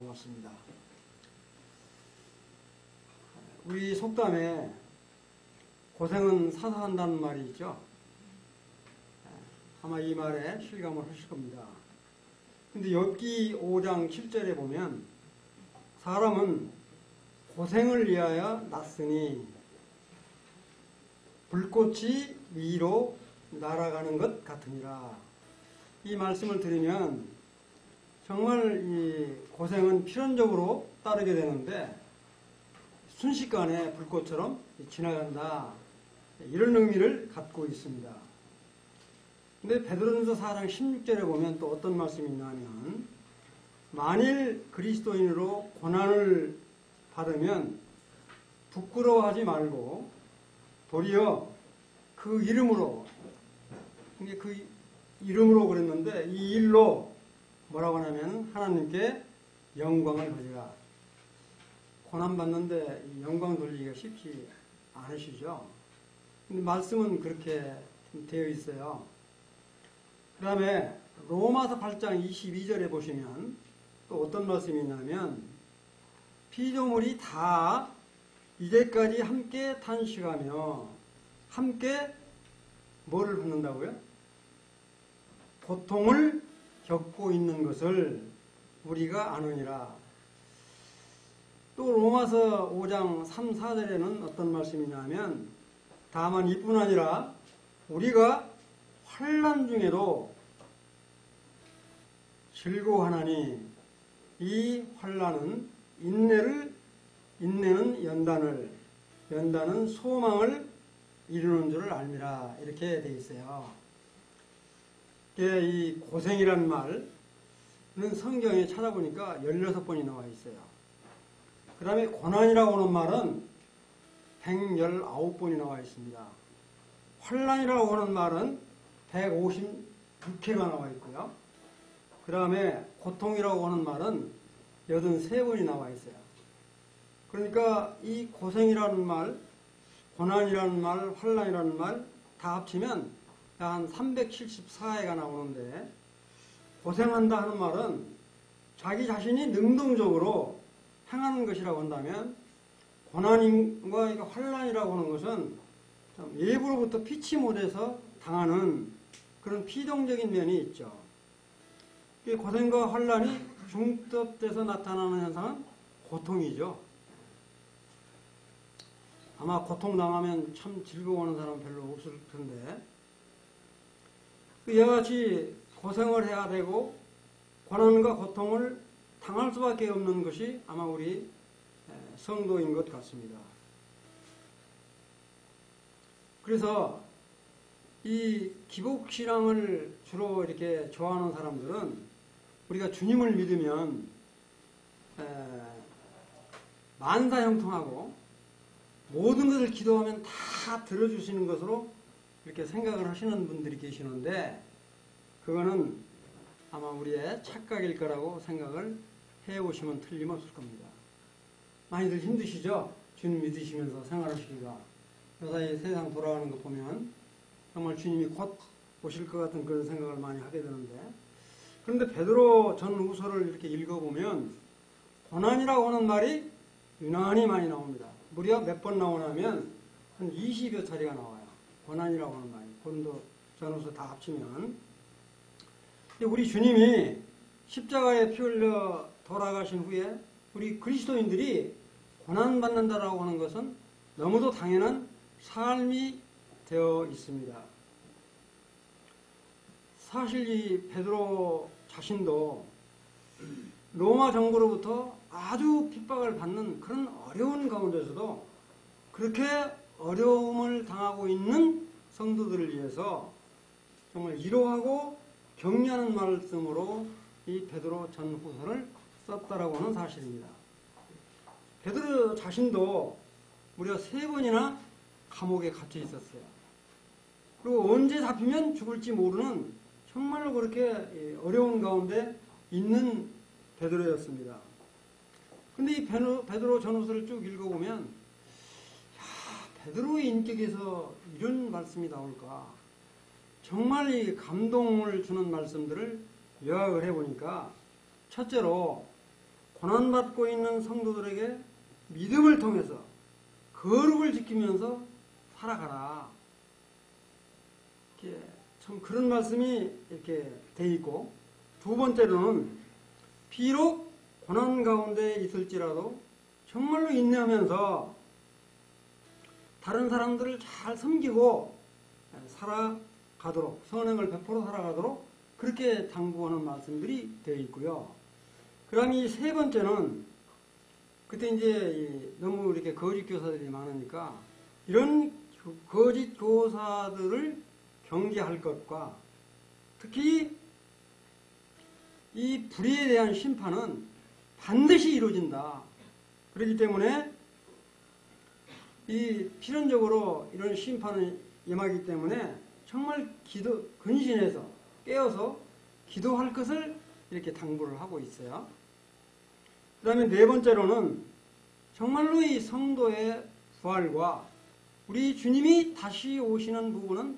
고맙습니다. 우리 속담에 고생은 사서 한다는 말이 있죠. 아마 이 말에 실감을 하실 겁니다. 근데 욥기 5장 7절에 보면 사람은 고생을 위하여 났으니 불꽃이 위로 날아가는 것 같으니라. 이 말씀을 들으면 정말 이 고생은 필연적으로 따르게 되는데 순식간에 불꽃처럼 지나간다. 이런 의미를 갖고 있습니다. 근데 베드로전서 4장 16절에 보면 또 어떤 말씀이 있냐면 만일 그리스도인으로 고난을 받으면 부끄러워하지 말고 도리어 그 이름으로 그랬는데 이 일로 뭐라고 하냐면 하나님께 영광을 받으라. 고난받는데 영광 돌리기가 쉽지 않으시죠? 근데 말씀은 그렇게 되어 있어요. 그 다음에 로마서 8장 22절에 보시면 또 어떤 말씀이 있냐면 피조물이 다 이제까지 함께 탄식하며 함께 뭐를 받는다고요? 고통을 겪고 있는 것을 우리가 아느니라. 또 로마서 5장 3, 4절에는 어떤 말씀이냐면 다만 이뿐 아니라 우리가 환난 중에도 즐거워하나니 이 환난은 인내는 연단은 소망을 이루는 줄을 알미라. 이렇게 되어 있어요. 이 고생이라는 말은 성경에 찾아보니까 16번이 나와 있어요. 그 다음에 고난이라고 하는 말은 119번이 나와 있습니다. 환난이라고 하는 말은 156회가 나와 있고요. 그 다음에 고통이라고 하는 말은 83번이 나와 있어요. 그러니까 이 고생이라는 말, 고난이라는 말, 환난이라는 말 다 합치면 한 374회가 나오는데 고생한다 하는 말은 자기 자신이 능동적으로 행하는 것이라고 한다면 고난과 환난이라고 하는 것은 일부로부터 피치 못해서 당하는 그런 피동적인 면이 있죠. 고생과 환난이 중첩돼서 나타나는 현상은 고통이죠. 아마 고통당하면 참 즐거워하는 사람은 별로 없을 텐데 이와 같이 고생을 해야 되고 고난과 고통을 당할 수밖에 없는 것이 아마 우리 성도인 것 같습니다. 그래서 이 기복신앙을 주로 이렇게 좋아하는 사람들은 우리가 주님을 믿으면 만사형통하고 모든 것을 기도하면 다 들어주시는 것으로 이렇게 생각을 하시는 분들이 계시는데 그거는 아마 우리의 착각일 거라고 생각을 해보시면 틀림없을 겁니다. 많이들 힘드시죠? 주님 믿으시면서 생활하시기가. 요사이 세상 돌아가는 거 보면 정말 주님이 곧 오실 것 같은 그런 생각을 많이 하게 되는데 그런데 베드로 전후서를 이렇게 읽어보면 고난이라고 하는 말이 유난히 많이 나옵니다. 무려 몇 번 나오냐면 한 20여 차례가 나와요. 고난이라고 하는 말이. 고린도 전후서 다 합치면. 우리 주님이 십자가에 피 흘려 돌아가신 후에 우리 그리스도인들이 고난받는다라고 하는 것은 너무도 당연한 삶이 되어 있습니다. 사실 이 베드로 자신도 로마 정부로부터 아주 핍박을 받는 그런 어려운 가운데서도 그렇게 어려움을 당하고 있는 성도들을 위해서 정말 위로하고 격려하는 말씀으로 이 베드로 전후서를 썼다라고 하는 사실입니다. 베드로 자신도 무려 3번이나 감옥에 갇혀 있었어요. 그리고 언제 잡히면 죽을지 모르는 정말로 그렇게 어려운 가운데 있는 베드로였습니다. 근데 이 베드로 전후서를 쭉 읽어보면 베드로의 인격에서 이런 말씀이 나올까? 정말 이 감동을 주는 말씀들을 요약을 해보니까 첫째로 고난받고 있는 성도들에게 믿음을 통해서 거룩을 지키면서 살아가라. 이렇게 참 그런 말씀이 이렇게 돼 있고, 두 번째로는 비록 고난 가운데 있을지라도 정말로 인내하면서 다른 사람들을 잘 섬기고 살아가도록, 선행을 베풀어 살아가도록 그렇게 당부하는 말씀들이 되어 있고요. 그 다음에 이 세 번째는, 그때 이제 너무 이렇게 거짓 교사들이 많으니까 이런 거짓 교사들을 경계할 것과, 특히 이 불의에 대한 심판은 반드시 이루어진다. 그렇기 때문에 이 필연적으로 이런 심판을 임하기 때문에 정말 근신해서 깨어서 기도할 것을 이렇게 당부를 하고 있어요. 그 다음에 네 번째로는 정말로 이 성도의 부활과 우리 주님이 다시 오시는 부분은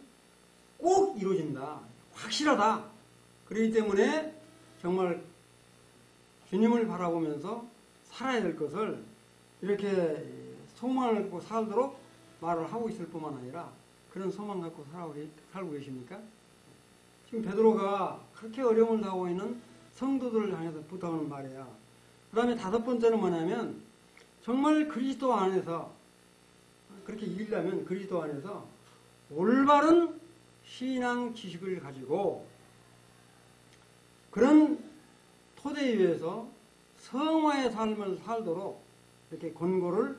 꼭 이루어진다. 확실하다. 그렇기 때문에 정말 주님을 바라보면서 살아야 될 것을 이렇게 소망을 갖고 살도록 말을 하고 있을 뿐만 아니라 그런 소망 갖고 살고 계십니까? 지금 베드로가 그렇게 어려움을 당하고 있는 성도들을 향해서 부탁하는 말이에요. 그 다음에 다섯 번째는 뭐냐면, 정말 그리스도 안에서, 그렇게 이기려면 그리스도 안에서 올바른 신앙 지식을 가지고 그런 토대 위에서 성화의 삶을 살도록 이렇게 권고를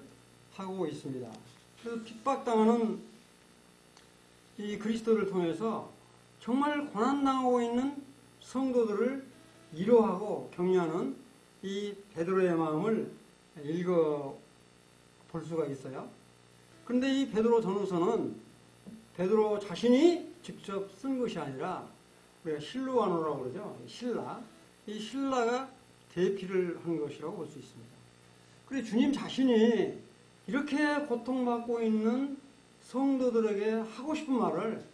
하고 있습니다. 그래서 핍박당하는 이 그리스도를 통해서 정말 고난당하고 있는 성도들을 위로하고 격려하는 이 베드로의 마음을 읽어 볼 수가 있어요. 그런데 이 베드로 전후서는 베드로 자신이 직접 쓴 것이 아니라 우리가 실로아노라고 그러죠. 이 신라가 대피를 한 것이라고 볼 수 있습니다. 그래 주님 자신이 이렇게 고통받고 있는 성도들에게 하고 싶은 말을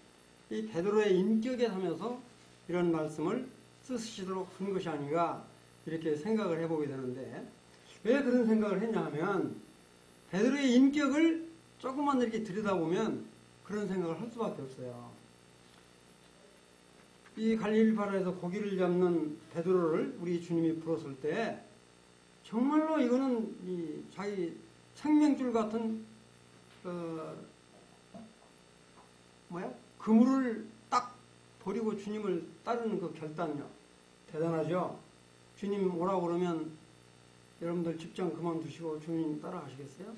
이 베드로의 인격에 하면서 이런 말씀을 쓰시도록 한 것이 아닌가 이렇게 생각을 해보게 되는데, 왜 그런 생각을 했냐 하면 베드로의 인격을 조금만 이렇게 들여다보면 그런 생각을 할 수밖에 없어요. 이 갈릴리바라에서 고기를 잡는 베드로를 우리 주님이 불었을 때 정말로 이거는 이 자기 생명줄 같은 그물을 딱 버리고 주님을 따르는 그 결단력 대단하죠. 주님 오라고 그러면 여러분들 직장 그만두시고 주님 따라가시겠어요?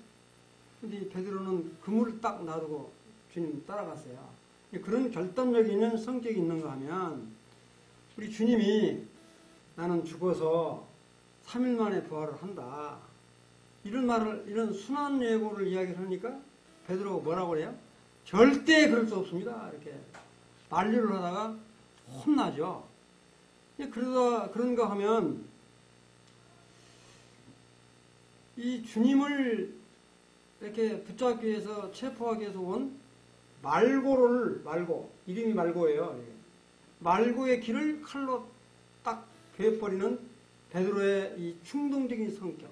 근데 베드로는 그물을 딱 놔두고 주님 따라갔어요. 그런 결단력이 있는 성격이 있는가 하면, 우리 주님이 나는 죽어서 3일 만에 부활을 한다, 이런 말을, 이런 순한 예고를 이야기를 하니까 베드로가 뭐라고 그래요? 절대 그럴 수 없습니다. 이렇게 만류를 하다가 혼나죠. 그런가 하면 이 주님을 이렇게 붙잡기 위해서 체포하기 위해서 온 말고, 이름이 말고예요. 말고의 길을 칼로 딱 베어버리는 베드로의 이 충동적인 성격,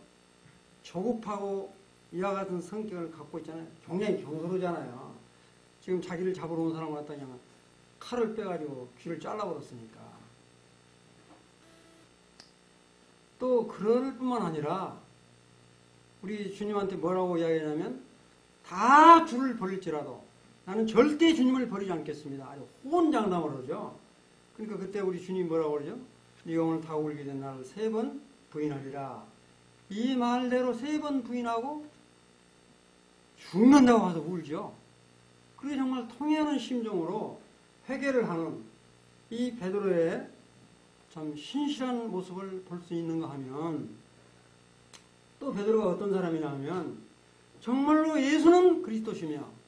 조급하고 이와 같은 성격을 갖고 있잖아요. 굉장히 경솔하잖아요. 지금 자기를 잡으러 온 사람을 갖다 그냥 칼을 빼가지고 귀를 잘라버렸으니까. 또 그럴 뿐만 아니라 우리 주님한테 뭐라고 이야기하냐면, 다 줄을 벌릴지라도 나는 절대 주님을 버리지 않겠습니다. 아주 호언장담을 하죠. 그러니까 그때 우리 주님이 뭐라고 그러죠? 네 영혼을 다 울게 된 나를 3번 부인하리라. 이 말대로 3번 부인하고 죽는다고 와서 울죠. 그게 정말 통회하는 심정으로 회개를 하는 이 베드로의 참 신실한 모습을 볼 수 있는가 하면, 또 베드로가 어떤 사람이냐 하면 정말로 예수는 그리스도시며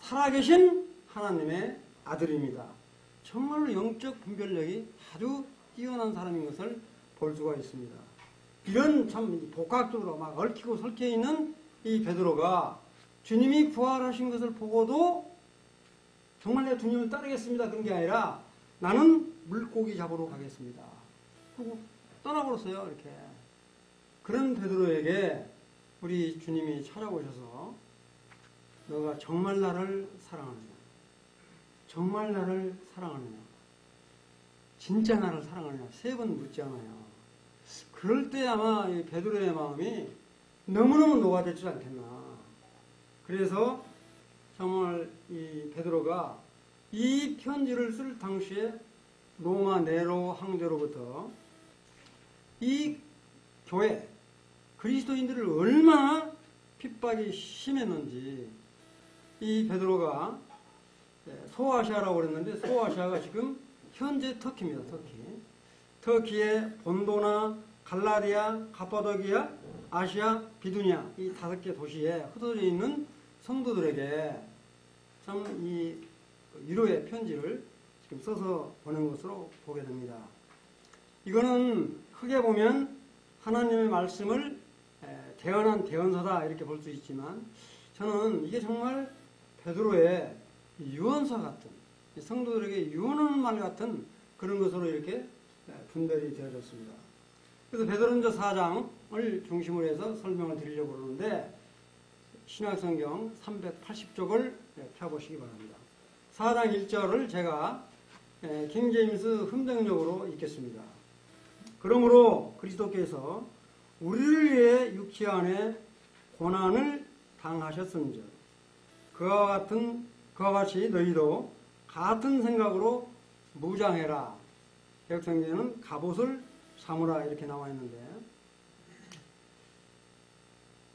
살아계신 하나님의 아들입니다. 정말로 영적 분별력이 아주 뛰어난 사람인 것을 볼 수가 있습니다. 이런 참 복합적으로 막 얽히고 설켜 있는 이 베드로가 주님이 부활하신 것을 보고도 정말 내가 주님을 따르겠습니다 그런 게 아니라 나는 물고기 잡으러 가겠습니다. 그리고 떠나버렸어요. 이렇게 그런 베드로에게 우리 주님이 찾아오셔서 너가 정말 나를 사랑하느냐? 정말 나를 사랑하느냐? 진짜 나를 사랑하느냐? 3번 묻잖아요. 그럴 때 아마 이 베드로의 마음이 너무너무 녹아들지 않겠나. 그래서 정말 이 베드로가 이 편지를 쓸 당시에 로마 네로 황제로부터 이 교회 그리스도인들을 얼마나 핍박이 심했는지 이 베드로가 소아시아라고 그랬는데 소아시아가 지금 현재 터키입니다. 터키의 본도나 갈라디아, 가파도기아, 아시아, 비두니아 이 5개 도시에 흩어져 있는 성도들에게 참 이 위로의 편지를 지금 써서 보낸 것으로 보게 됩니다. 이거는 크게 보면 하나님의 말씀을 대언한 대언서다 이렇게 볼 수 있지만 저는 이게 정말 베드로의 유언서 같은 성도들에게 유언하는 말 같은 그런 것으로 이렇게 분별이 되어졌습니다. 그래서 베드로전서 4장을 중심으로 해서 설명을 드리려고 그러는데 신약성경 380쪽을 펴보시기 바랍니다. 4장 1절을 제가 킹제임스 흥정역으로 읽겠습니다. 그러므로 그리스도께서 우리를 위해 육체 안에 고난을 당하셨은즉 그와 같이 너희도 같은 생각으로 무장해라. 개혁성경에는 갑옷을 삼으라 이렇게 나와 있는데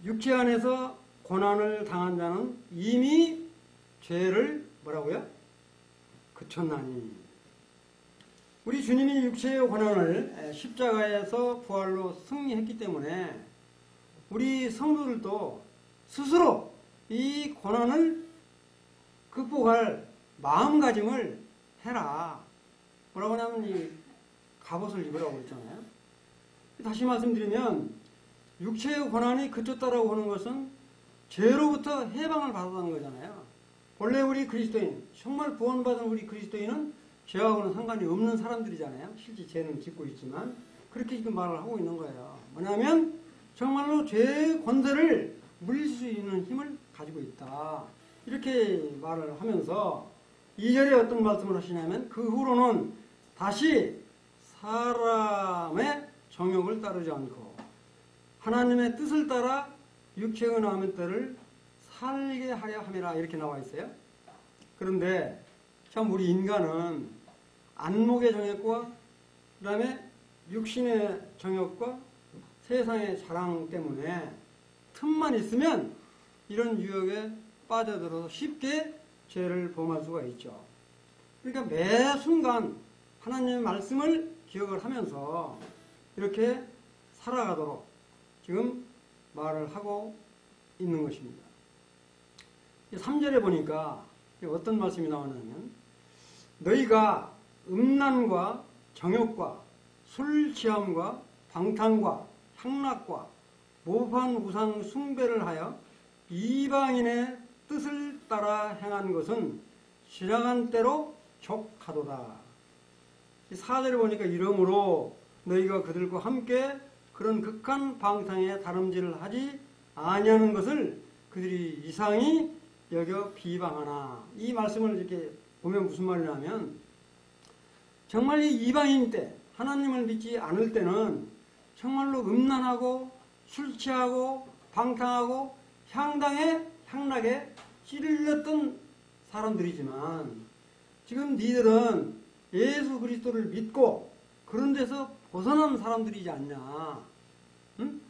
육체 안에서 고난을 당한 자는 이미 죄를 뭐라고요? 그쳤나니. 우리 주님이 육체의 고난을 십자가에서 부활로 승리했기 때문에 우리 성도들도 스스로 이 고난을 극복할 마음가짐을 해라. 뭐라고 하냐면 이 갑옷을 입으라고 그랬잖아요. 다시 말씀드리면 육체의 고난이 그쳤다라고 하는 것은 죄로부터 해방을 받았다는 거잖아요. 원래 우리 그리스도인, 정말 구원받은 우리 그리스도인은 죄하고는 상관이 없는 사람들이잖아요. 실제 죄는 짓고 있지만 그렇게 지금 말을 하고 있는 거예요. 뭐냐면 정말로 죄의 권세를 물릴 수 있는 힘을 가지고 있다. 이렇게 말을 하면서 2절에 어떤 말씀을 하시냐면 그 후로는 다시 사람의 정욕을 따르지 않고 하나님의 뜻을 따라 육체의 남의 때를 살게 하려 함이라 이렇게 나와 있어요. 그런데 참 우리 인간은 안목의 정욕과 그 다음에 육신의 정욕과 세상의 자랑 때문에 틈만 있으면 이런 유혹에 빠져들어서 쉽게 죄를 범할 수가 있죠. 그러니까 매 순간 하나님의 말씀을 기억을 하면서 이렇게 살아가도록 지금 말을 하고 있는 것입니다. 3절에 보니까 어떤 말씀이 나오냐면 너희가 음란과 정욕과 술 취함과 방탕과 향락과 모판 우상 숭배를 하여 이방인의 뜻을 따라 행한 것은 지나간 때로 족하도다. 4절에 보니까 이러므로 너희가 그들과 함께 그런 극한 방탕에 다름질을 하지 아니하는 것을 그들이 이상히 여겨 비방하나. 이 말씀을 이렇게 보면 무슨 말이냐면 정말 이 이방인 때 하나님을 믿지 않을 때는 정말로 음란하고 술 취하고 방탕하고 향락에 찔렸던 사람들이지만 지금 니들은 예수 그리스도를 믿고 그런 데서 벗어난 사람들이지 않냐. 응?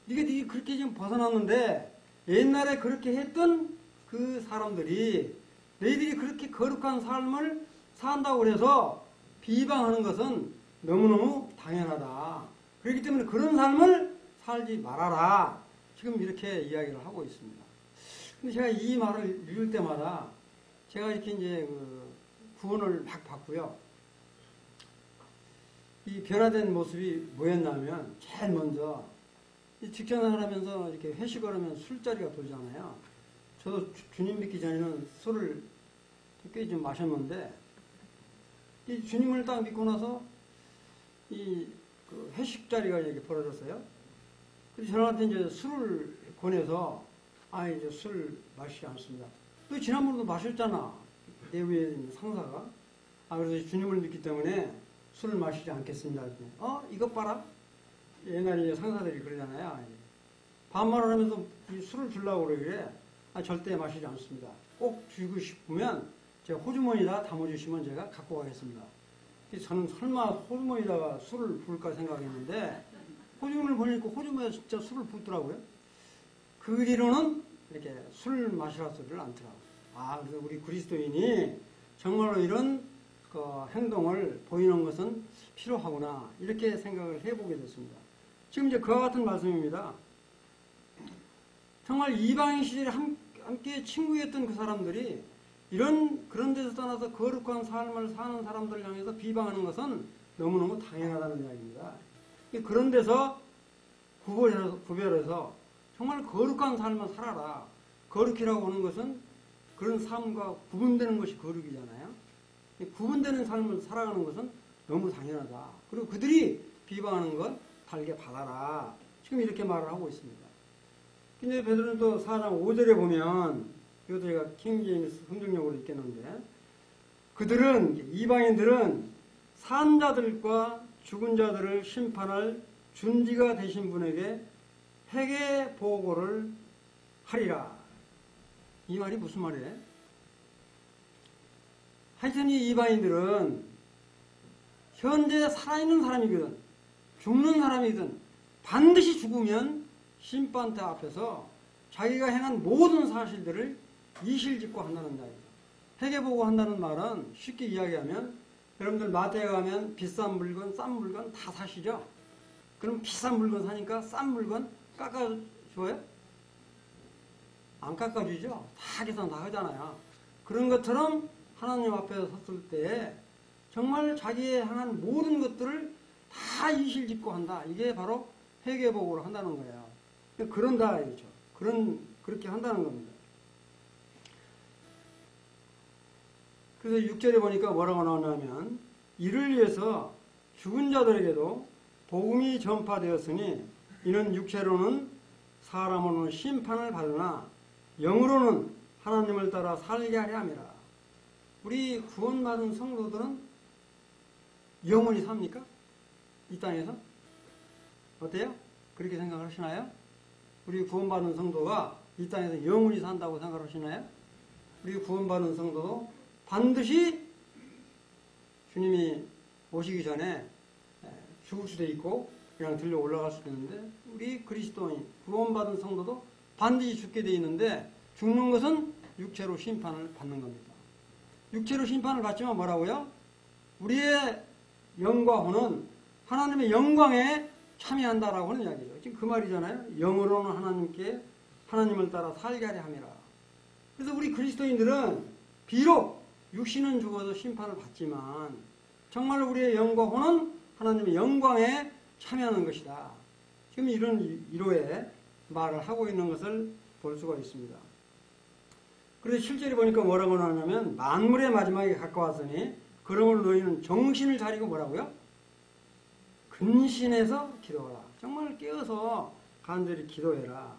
니가 그렇게 지금 벗어났는데 옛날에 그렇게 했던 그 사람들이 너희들이 그렇게 거룩한 삶을 산다고 해서 비방하는 것은 너무너무 당연하다. 그렇기 때문에 그런 삶을 살지 말아라. 지금 이렇게 이야기를 하고 있습니다. 근데 제가 이 말을 읽을 때마다 제가 이렇게 이제 구원을 막 받고요. 이 변화된 모습이 뭐였냐면 제일 먼저 직장생활 하면서 이렇게 회식을 하면 술자리가 돌잖아요. 저도 주님 믿기 전에는 술을 꽤 좀 마셨는데 이 주님을 딱 믿고 나서 이 회식 자리가 이렇게 벌어졌어요. 그래서 저한테 이제 술을 권해서, 이제 술을 마시지 않습니다. 또 지난번에도 마셨잖아. 내 위에 있는 상사가. 그래서 주님을 믿기 때문에 술을 마시지 않겠습니다. 이것 봐라. 옛날에 상사들이 그러잖아요. 반말을 하면서 술을 주려고 그래. 절대 마시지 않습니다. 꼭 주고 싶으면 제가 호주머니에다 담아주시면 제가 갖고 가겠습니다. 저는 설마 호주머니에다가 술을 부을까 생각했는데 호주머니를 보니까 호주머니에 진짜 술을 붓더라고요. 그 뒤로는 이렇게 술 마시라 소리를 안 더라고요. 그래서 우리 그리스도인이 정말로 이런 행동을 보이는 것은 필요하구나, 이렇게 생각을 해보게 됐습니다. 지금 이제 그와 같은 말씀입니다. 정말 이방인 시절에 함께 친구였던 그 사람들이 그런 데서 떠나서 거룩한 삶을 사는 사람들을 향해서 비방하는 것은 너무너무 당연하다는 이야기입니다. 그런 데서 구별해서 정말 거룩한 삶을 살아라. 거룩이라고 하는 것은 그런 삶과 구분되는 것이 거룩이잖아요. 구분되는 삶을 살아가는 것은 너무 당연하다. 그리고 그들이 비방하는 것 달게 받아라. 지금 이렇게 말을 하고 있습니다. 근데 베드로는 또 4장 5절에 보면, 이것도 제가 킹제임스 성경역으로 읽겠는데, 이방인들은 산 자들과 죽은 자들을 심판할 준비가 되신 분에게 회개 보고를 하리라. 이 말이 무슨 말이에요? 하여튼 이 이방인들은 현재 살아있는 사람이거든, 죽는 사람이든 반드시 죽으면 심판대 앞에서 자기가 행한 모든 사실들을 이실직고 한다는 이야기입니다. 회개보고 한다는 말은 쉽게 이야기하면, 여러분들 마트에 가면 비싼 물건, 싼 물건 다 사시죠? 그럼 비싼 물건 사니까 싼 물건 깎아줘요? 안 깎아주죠? 다 계산 다 하잖아요. 그런 것처럼 하나님 앞에 섰을 때 정말 자기의 향한 모든 것들을 다 이실직고 한다. 이게 바로 회개보고를 한다는 거예요. 그런다, 이거죠. 그렇게 한다는 겁니다. 그래서 6절에 보니까 뭐라고 나오냐면, 이를 위해서 죽은 자들에게도 복음이 전파되었으니 이는 육체로는 사람으로는 심판을 받으나 영으로는 하나님을 따라 살게 하려 함이라. 우리 구원받은 성도들은 영원히 삽니까? 이 땅에서? 어때요? 그렇게 생각하시나요? 우리 구원받은 성도가 이 땅에서 영원히 산다고 생각하시나요? 우리 구원받은 성도도 반드시 주님이 오시기 전에 죽을 수도 있고 그냥 들려 올라갈 수도 있는데, 우리 그리스도인 구원받은 성도도 반드시 죽게 돼 있는데, 죽는 것은 육체로 심판을 받는 겁니다. 육체로 심판을 받지만 뭐라고요? 우리의 영과 혼은 하나님의 영광에 참여한다라고 하는 이야기죠. 지금 그 말이잖아요. 영으로는 하나님을 따라 살게 하려 함이라. 그래서 우리 그리스도인들은 비록 육신은 죽어도 심판을 받지만 정말 우리의 영과 혼은 하나님의 영광에 참여하는 것이다. 지금 이런 이로의 말을 하고 있는 것을 볼 수가 있습니다. 그래서 실제로 보니까 뭐라고 나오냐면, 만물의 마지막에 가까웠으니 그러므로 너희는 정신을 차리고 뭐라고요? 근신해서 기도하라. 정말 깨어서 간절히 기도해라.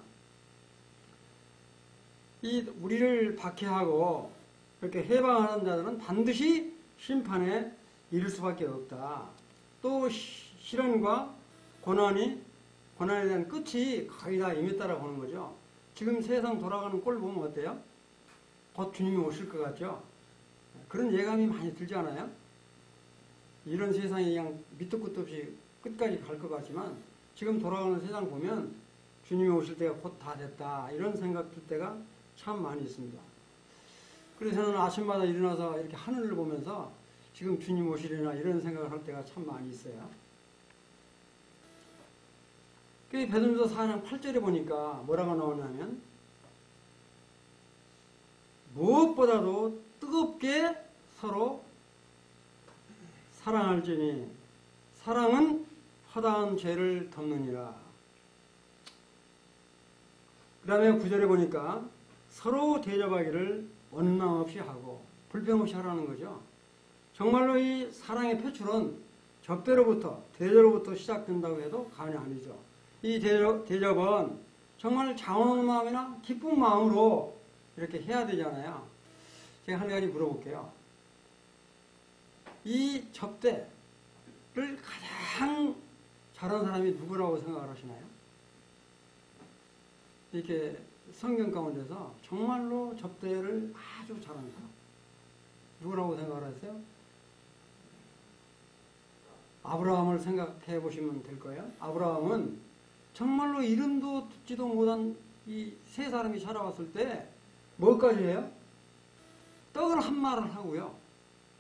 우리를 박해하고 이렇게 해방하는 자들은 반드시 심판에 이를 수밖에 없다. 또 시련과 고난에 대한 끝이 거의 다 임했다라고 하는 거죠. 지금 세상 돌아가는 꼴 보면 어때요? 곧 주님이 오실 것 같죠? 그런 예감이 많이 들지 않아요? 이런 세상이 그냥 밑도 끝도 없이 끝까지 갈 것 같지만 지금 돌아가는 세상 보면 주님이 오실 때가 곧 다 됐다, 이런 생각 들 때가 참 많이 있습니다. 그래서 저는 아침마다 일어나서 이렇게 하늘을 보면서 지금 주님 오시려나 이런 생각을 할 때가 참 많이 있어요. 베드로전서 4장 8절에 보니까 뭐라고 나오냐면, 무엇보다도 뜨겁게 서로 사랑할지니 사랑은 허다한 죄를 덮느니라. 그 다음에 9절에 보니까 서로 대접하기를 원망 없이 하고 불평 없이 하라는 거죠. 정말로 이 사랑의 표출은 접대로부터, 대조로부터 시작된다고 해도 과언이 아니죠. 이 대접은 정말 자원하는 마음이나 기쁜 마음으로 이렇게 해야 되잖아요. 제가 한 가지 물어볼게요. 이 접대를 가장 잘하는 사람이 누구라고 생각을 하시나요? 이렇게 성경 가운데서 정말로 접대를 아주 잘하는 사람 누구라고 생각을 하세요? 아브라함을 생각해 보시면 될 거예요. 아브라함은 정말로 이름도 듣지도 못한 이 세 사람이 살아왔을 때 뭐까지 해요? 떡을 한 마를 하고요.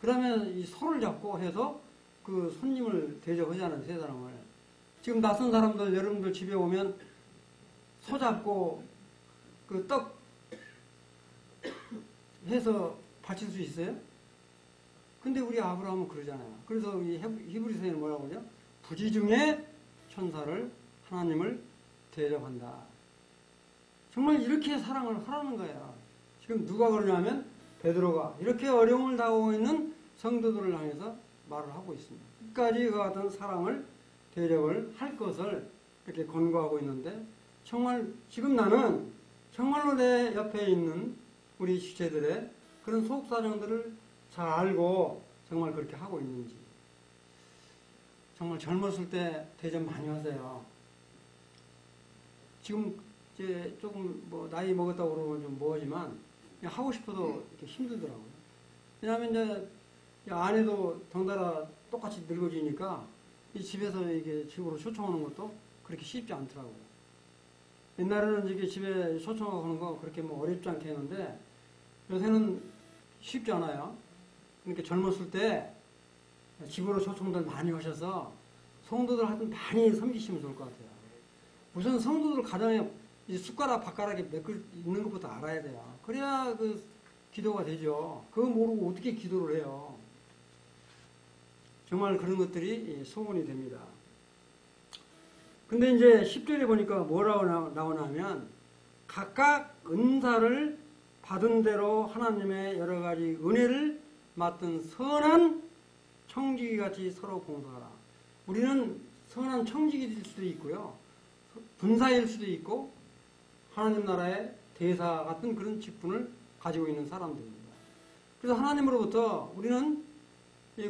그러면 이 소를 잡고 해서 그 손님을 대접하잖아요. 세 사람을. 지금 낯선 사람들 여러분들 집에 오면 소 잡고 그 떡 해서 바칠 수 있어요? 근데 우리 아브라함은 그러잖아요. 그래서 이 히브리서에는 뭐라고 하죠? 부지 중에 천사를 하나님을 대접한다. 정말 이렇게 사랑을 하라는 거예요. 지금 누가 그러냐면 베드로가 이렇게 어려움을 당하고 있는 성도들을 향해서 말을 하고 있습니다. 끝까지 그와 같은 사랑을 대접을 할 것을 이렇게 권고하고 있는데 정말 지금 나는 정말로 내 옆에 있는 우리 지체들의 그런 속사정들을 잘 알고 정말 그렇게 하고 있는지. 정말 젊었을 때 대접 많이 하세요. 지금 이제 조금 뭐 나이 먹었다고 그러면 좀 뭐하지만 하고 싶어도 이렇게 힘들더라고요. 왜냐하면 이제 아내도 덩달아 똑같이 늙어지니까 이 집에서 이게 집으로 초청하는 것도 그렇게 쉽지 않더라고요. 옛날에는 이게 집에 초청하고 하는 거 그렇게 뭐 어렵지 않게 했는데 요새는 쉽지 않아요. 그러니까 젊었을 때 집으로 초청들 많이 하셔서 성도들 하여튼 많이 섬기시면 좋을 것 같아요. 우선 성도들 가정에 숟가락, 밥가락에 몇 글 있는 것부터 알아야 돼요. 그래야 그 기도가 되죠. 그거 모르고 어떻게 기도를 해요. 정말 그런 것들이 소원이 됩니다. 근데 이제 10절에 보니까 뭐라고 나오냐면 각각 은사를 받은 대로 하나님의 여러 가지 은혜를 맡은 선한 청지기같이 서로 봉사하라. 우리는 선한 청지기일 수도 있고요. 분사일 수도 있고 하나님 나라의 대사 같은 그런 직분을 가지고 있는 사람들입니다. 그래서 하나님으로부터 우리는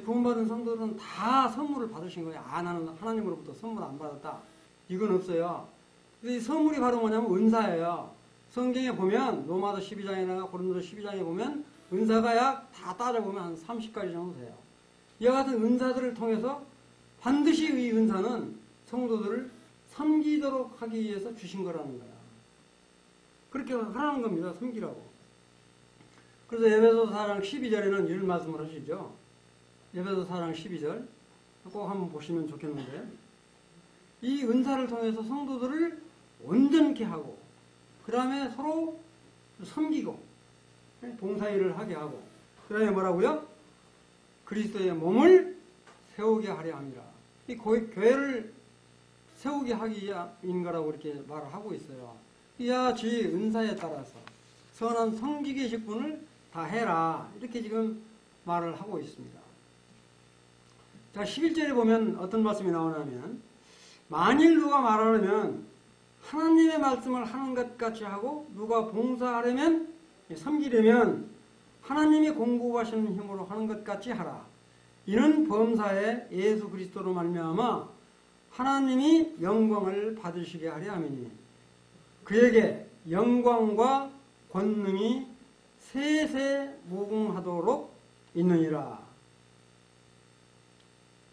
구원받은 성도들은 다 선물을 받으신 거예요. 나는 하나님으로부터 선물 안 받았다. 이건 없어요. 이 선물이 바로 뭐냐면 은사예요. 성경에 보면 로마서 12장이나 고린도서 12장에 보면 은사가 약 다 따져보면 한 30가지 정도 돼요. 이와 같은 은사들을 통해서 반드시 이 은사는 성도들을 섬기도록 하기 위해서 주신 거라는 거야. 그렇게 하라는 겁니다. 섬기라고. 그래서 에베소서 4장 12절에는 이런 말씀을 하시죠. 에베소서 4장 12절 꼭 한번 보시면 좋겠는데 이 은사를 통해서 성도들을 온전케 하고 그 다음에 서로 섬기고 봉사일을 하게 하고 그 다음에 뭐라고요? 그리스도의 몸을 세우게 하려 함이라. 이 교회를 세우게 하기 위함인 거라고 이렇게 말을 하고 있어요. 이와 같이 은사에 따라서 선한 섬기의 직분을 다 해라. 이렇게 지금 말을 하고 있습니다. 자, 11절에 보면 어떤 말씀이 나오냐면 만일 누가 말하려면 하나님의 말씀을 하는 것 같이 하고 누가 봉사하려면 섬기려면 하나님이 공급하시는 힘으로 하는 것 같이 하라. 이는 범사에 예수 그리스도로 말미암아 하나님이 영광을 받으시게 하려 함이니 그에게 영광과 권능이 세세 무궁하도록 있느니라.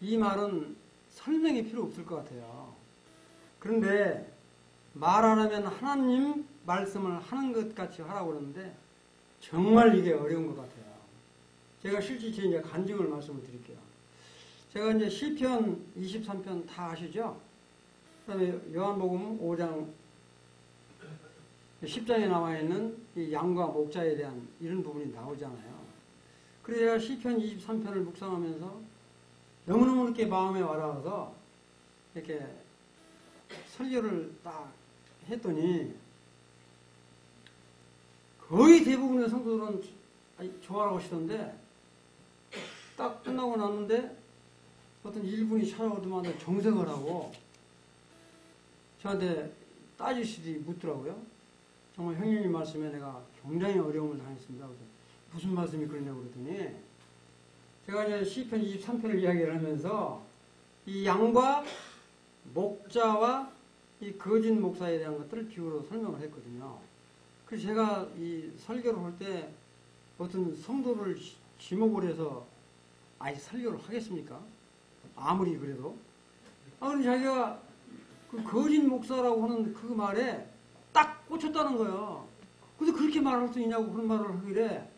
이 말은 설명이 필요 없을 것 같아요. 그런데 말 안 하면 하나님 말씀을 하는 것 같이 하라고 그러는데 정말 이게 어려운 것 같아요. 제가 실제 이제 간증을 말씀을 드릴게요. 제가 이제 시편 23편 다 아시죠? 그 다음에 요한복음 5장 10장에 나와 있는 이 양과 목자에 대한 이런 부분이 나오잖아요. 그래서 제가 시편 23편을 묵상하면서 너무너무 이렇게 마음에 와닿아서 이렇게 설교를 딱 했더니 거의 대부분의 성도들은 좋아하고 하시던데 딱 끝나고 났는데 어떤 일분이 찾아오더만 정색을 하고 저한테 따지시더니 묻더라고요. 정말 형님 말씀에 내가 굉장히 어려움을 당했습니다. 그래서 무슨 말씀이 그러냐고 그랬더니 제가 이제 시편 23편을 이야기를 하면서 이 양과 목자와 이 거짓 목사에 대한 것들을 비유로 설명을 했거든요. 그래서 제가 이 설교를 할 때 어떤 성도를 지목을 해서 아예 설교를 하겠습니까? 아무리 그래도. 그럼 자기가 그 거짓 목사라고 하는 그 말에 딱 꽂혔다는 거예요. 근데 그렇게 말할 수 있냐고 그런 말을 하길래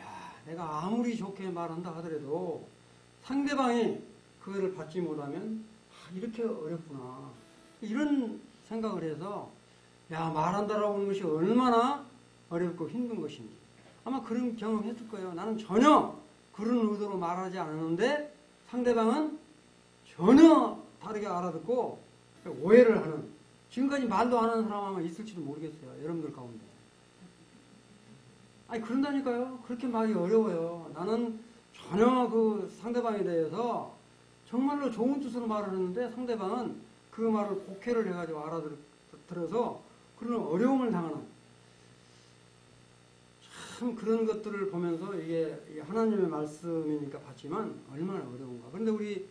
야, 내가 아무리 좋게 말한다 하더라도 상대방이 그거를 받지 못하면 이렇게 어렵구나. 이런 생각을 해서 야, 말한다라고 하는 것이 얼마나 어렵고 힘든 것인지 아마 그런 경험했을 거예요. 나는 전혀 그런 의도로 말하지 않았는데 상대방은 전혀 다르게 알아듣고 오해를 하는, 지금까지 말도 안 하는 사람 아마 있을지도 모르겠어요. 여러분들 가운데. 아니 그런다니까요. 그렇게 말이 어려워요. 나는 전혀 그 상대방에 대해서 정말로 좋은 뜻으로 말을 했는데 상대방은 그 말을 곡해를 해가지고 알아들어서 그런 어려움을 당하는, 참 그런 것들을 보면서 이게 하나님의 말씀이니까 봤지만 얼마나 어려운가. 그런데 우리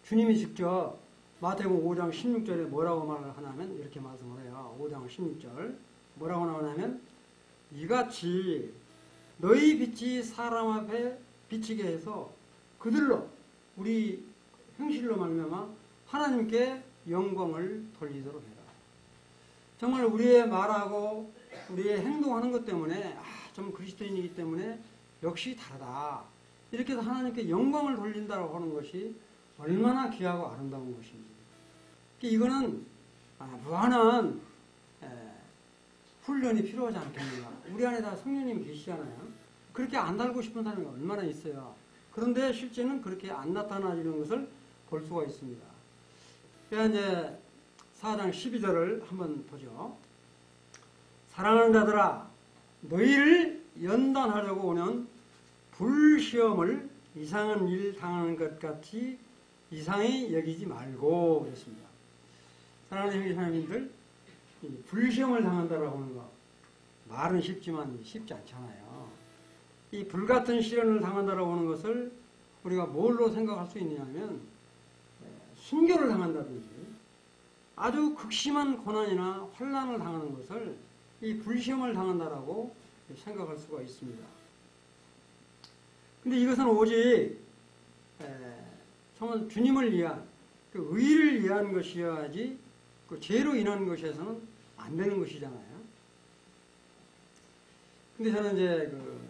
주님이 직접 마태복음 5장 16절에 뭐라고 말을 하냐면 이렇게 말씀을 해요. 5장 16절 뭐라고 나오냐면 이같이 너희 빛이 사람 앞에 비치게 해서 그들로 우리 형실로 말미암아 하나님께 영광을 돌리도록 해라. 정말 우리의 말하고 우리의 행동하는 것 때문에 좀 그리스도인이기 때문에 역시 다르다. 이렇게 해서 하나님께 영광을 돌린다고 하는 것이 얼마나 귀하고 아름다운 것인지. 이거는 무한한 훈련이 필요하지 않겠는가. 우리 안에 다 성령님이 계시잖아요. 그렇게 안 달고 싶은 사람이 얼마나 있어요. 그런데 실제는 그렇게 안 나타나지는 것을 볼 수가 있습니다. 그래서 이제 4장 12절을 한번 보죠. 사랑하는 자들아, 너희를 연단하려고 오는 불시험을 이상한 일 당하는 것 같이 이상히 여기지 말고 그랬습니다. 사랑하는 형제자매님들, 불시험을 당한다라고 하는 거 말은 쉽지만 쉽지 않잖아요. 이 불같은 시련을 당한다라고 하는 것을 우리가 뭘로 생각할 수 있느냐면 순교를 당한다든지 아주 극심한 고난이나 환난을 당하는 것을 이 불시험을 당한다라고 생각할 수가 있습니다. 근데 이것은 오직 정말 주님을 위한 그 의를 위한 것이어야지 그 죄로 인한 것에서는 안 되는 것이잖아요. 근데 저는 이제 그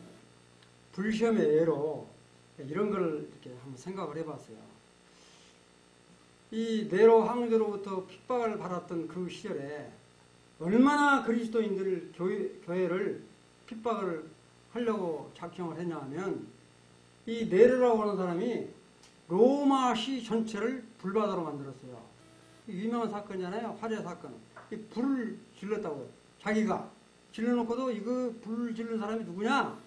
불시험의 예로 이런 걸 이렇게 한번 생각을 해봤어요. 이 네로 황제로부터 핍박을 받았던 그 시절에 얼마나 그리스도인들 교회를 핍박을 하려고 작정을 했냐 하면 이 네로라고 하는 사람이 로마시 전체를 불바다로 만들었어요. 유명한 사건이잖아요. 화재 사건. 불을 질렀다고요. 자기가 질러놓고도 이거 불을 질른 사람이 누구냐?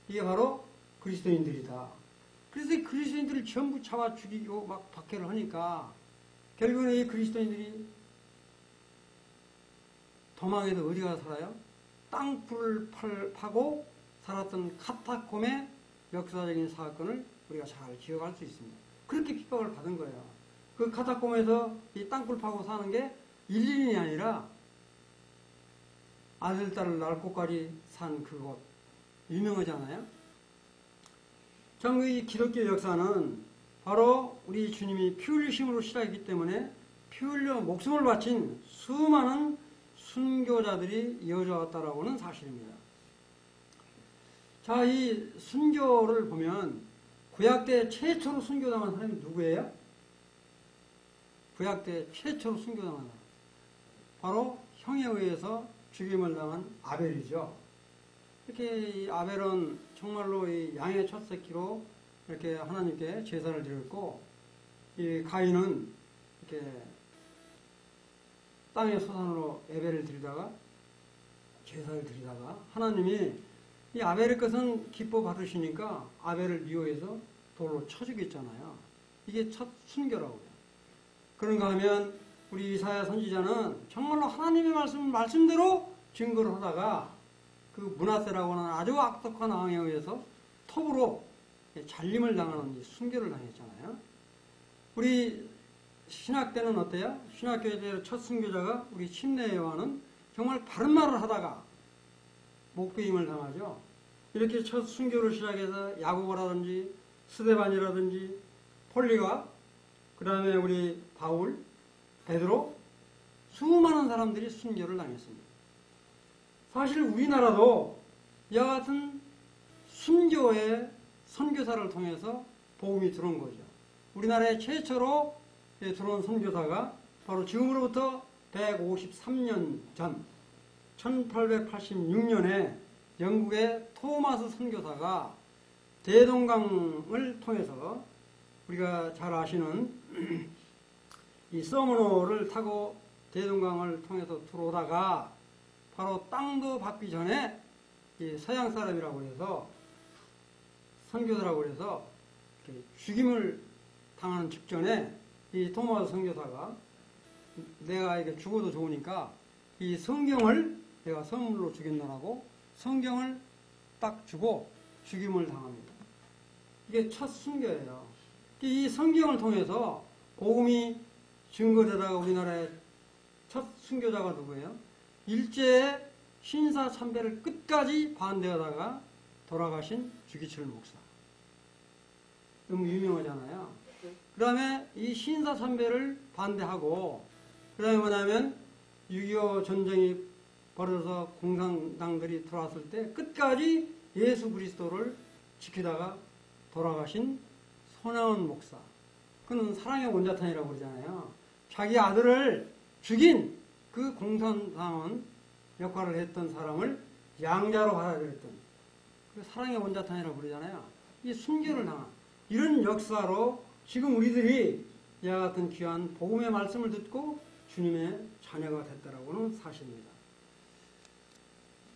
이게 바로 그리스도인들이다. 그래서 이 그리스도인들을 전부 잡아 죽이고 막 박해를 하니까 결국은 이 그리스도인들이 도망해서 어디 가서 살아요? 땅불을 파고 살았던 카타콤의 역사적인 사건을 우리가 잘 기억할 수 있습니다. 그렇게 핍박을 받은 거예요. 그 카타콤에서 이 땅굴 파고 사는 게 1, 2년이 아니라 아들, 딸을 낳고까지 산 그곳 유명하잖아요. 이 기독교 역사는 바로 우리 주님이 피 흘리심으로 시작했기 때문에 피 흘려 목숨을 바친 수많은 순교자들이 이어져 왔다라고 하는 사실입니다. 자, 이 순교를 보면 구약 때 최초로 순교당한 사람이 누구예요? 구약 때 최초로 순교당한 사람. 바로 형에 의해서 죽임을 당한 아벨이죠. 이렇게 이 아벨은 정말로 이 양의 첫 새끼로 이렇게 하나님께 제사를 드렸고, 이 가인은 이렇게 땅의 소산으로 예배를 드리다가 제사를 드리다가 하나님이 이 아벨의 것은 기뻐 받으시니까 아벨을 미워해서 돌로 쳐 죽였잖아요. 이게 첫 순교라고요. 그런가 하면 우리 이사야 선지자는 정말로 하나님의 말씀대로 증거를 하다가 그 므낫세라고 하는 아주 악독한 왕에 의해서 톱으로 잘림을 당하는 순교를 당했잖아요. 우리 신학 때는 어때요? 신학교의 첫 순교자가 우리 침례 요한은 정말 바른 말을 하다가 목배임을 당하죠. 이렇게 첫 순교를 시작해서 야고보라든지 스데반이라든지 폴리가 그 다음에 우리 바울, 베드로 수많은 사람들이 순교를 당했습니다. 사실 우리나라도 이와 같은 순교의 선교사를 통해서 복음이 들어온 거죠. 우리나라에 최초로 들어온 선교사가 바로 지금으로부터 153년 전 1886년에 영국의 토마스 선교사가 대동강을 통해서 우리가 잘 아시는 이 서머노를 타고 대동강을 통해서 들어오다가 바로 땅도 받기 전에 이 서양 사람이라고 해서 선교사라고 해서 죽임을 당하는 직전에 이 토마스 선교사가 내가 이게 죽어도 좋으니까 이 성경을 내가 선물로 주겠노라고 성경을 딱 주고 죽임을 당합니다. 이게 첫 순교예요. 이 성경을 통해서 복음이 증거되다가 우리나라의 첫 순교자가 누구예요? 일제의 신사참배를 끝까지 반대하다가 돌아가신 주기철 목사. 너무 유명하잖아요. 그 다음에 이 신사참배를 반대하고 그 다음에 뭐냐면 6.25 전쟁이 벌어져서 공산당들이 들어왔을 때 끝까지 예수 그리스도를 지키다가 돌아가신 손양원 목사. 그는 사랑의 원자탄이라고 그러잖아요. 자기 아들을 죽인 그 공산당원 역할을 했던 사람을 양자로 받아들였던 그 사랑의 원자탄이라고 그러잖아요. 이 순교를 당한 이런 역사로 지금 우리들이 이와 같은 귀한 복음의 말씀을 듣고 주님의 자녀가 됐다라고는 사실입니다.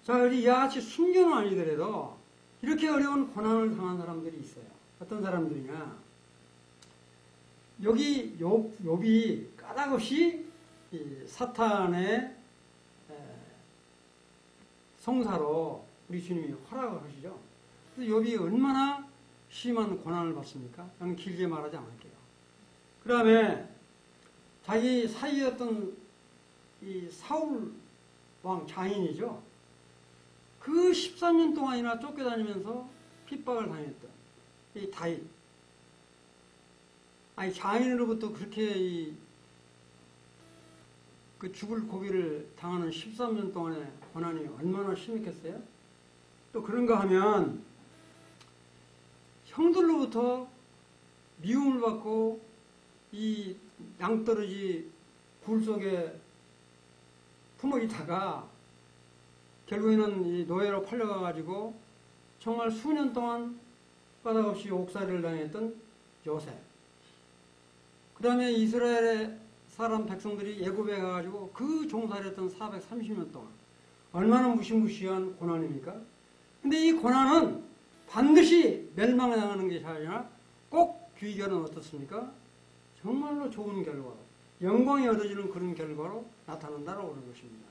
자, 우리 이와 같이 순교는 아니더라도 이렇게 어려운 고난을 당한 사람들이 있어요. 어떤 사람들이냐? 여기 욥이 까닭없이 이 사탄의 성사로 우리 주님이 허락을 하시죠. 그래서 욥이 얼마나 심한 고난을 받습니까? 저는 길게 말하지 않을게요. 그 다음에 자기 사이였던 이 사울 왕 장인이죠. 그 13년 동안이나 쫓겨다니면서 핍박을 당했던 이 다윗. 아니 장인으로부터 그렇게 그 죽을 고비를 당하는 13년 동안의 고난이 얼마나 심했겠어요? 또 그런가 하면 형들로부터 미움을 받고 이 양떨어지 굴 속에 품어 있다가 결국에는 이 노예로 팔려가가지고 정말 수년 동안 까닭없이 옥살이를 당했던 요셉. 그 다음에 이스라엘의 사람 백성들이 애굽에 가가지고 그 종살이 했던 430년 동안 얼마나 무시무시한 고난입니까? 근데 이 고난은 반드시 멸망당하는 것이 아니라 꼭 귀결은 어떻습니까? 정말로 좋은 결과로 영광이 얻어지는 그런 결과로 나타난다고 하는 것입니다.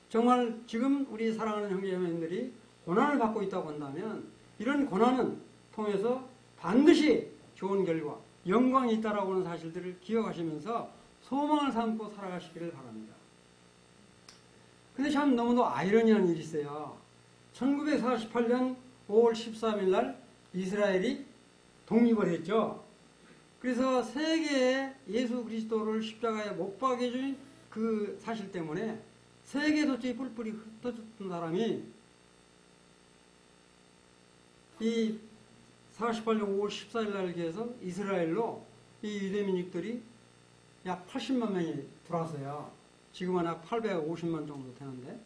정말 지금 우리 사랑하는 형제자매님들이 고난을 받고 있다고 한다면 이런 고난은 통해서 반드시 좋은 결과, 영광이 있다라고 하는 사실들을 기억하시면서 소망을 삼고 살아가시기를 바랍니다. 근데 참 너무도 아이러니한 일이 있어요. 1948년 5월 13일 날 이스라엘이 독립을 했죠. 그래서 세계에 예수 그리스도를 십자가에 못 박게 해준 그 사실 때문에 세계 도처에 뿔뿔이 흩어졌던 사람이 이 48년 5월 14일 날 해서 이스라엘로 이 유대민족들이 약 80만 명이 들어왔어요. 지금은 약 850만 정도 되는데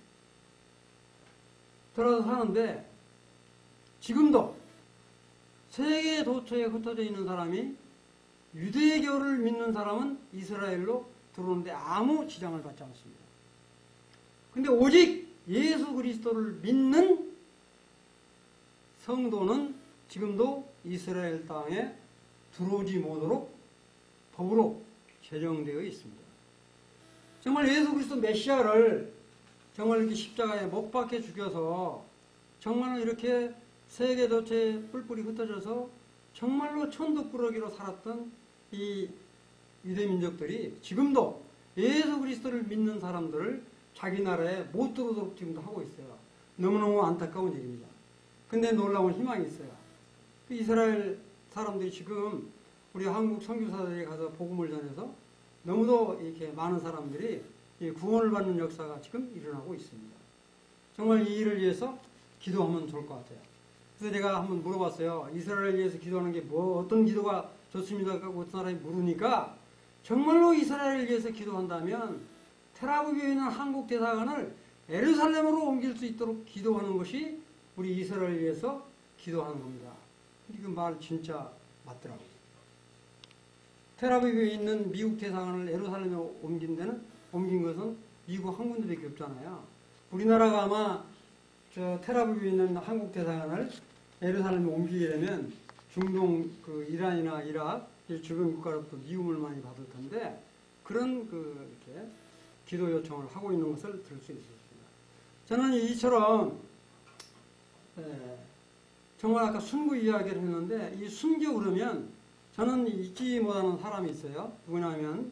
들어서 사는데 지금도 세계 도처에 흩어져 있는 사람이 유대교를 믿는 사람은 이스라엘로 들어오는데 아무 지장을 받지 않습니다. 근데 오직 예수 그리스도를 믿는 성도는 지금도 이스라엘 땅에 들어오지 못하도록 법으로 제정되어 있습니다. 정말 예수 그리스도 메시아를 정말 이렇게 십자가에 못 박혀 죽여서 정말로 이렇게 세계 도처에 뿔뿔이 흩어져서 정말로 천국꾸러기로 살았던 이 유대민족들이 지금도 예수 그리스도를 믿는 사람들을 자기 나라에 못 들어오도록 지금도 하고 있어요. 너무너무 안타까운 일입니다. 근데 놀라운 희망이 있어요. 그 이스라엘 사람들이 지금 우리 한국 선교사들이 가서 복음을 전해서 너무도 이렇게 많은 사람들이 구원을 받는 역사가 지금 일어나고 있습니다. 정말 이 일을 위해서 기도하면 좋을 것 같아요. 그래서 제가 한번 물어봤어요. 이스라엘을 위해서 기도하는 게 어떤 기도가 좋습니까? 하고 어떤 사람이 물으니까 정말로 이스라엘을 위해서 기도한다면 테라비브에 있는 한국 대사관을 예루살렘으로 옮길 수 있도록 기도하는 것이 우리 이스라엘을 위해서 기도하는 겁니다. 그 말 진짜 맞더라고요. 테라비브에 있는 미국 대사관을 예루살렘에 옮긴 것은 미국 한 군데밖에 없잖아요. 우리나라가 아마 저 테라비브에 있는 한국 대사관을 예루살렘에 옮기게 되면 중동 그 이란이나 이라크 주변 국가로부터 미움을 많이 받을 텐데 그런 이렇게 기도 요청을 하고 있는 것을 들 수 있었습니다. 저는 이처럼 정말 아까 순교 이야기를 했는데 이 순교 그러면 저는 잊지 못하는 사람이 있어요. 누구냐면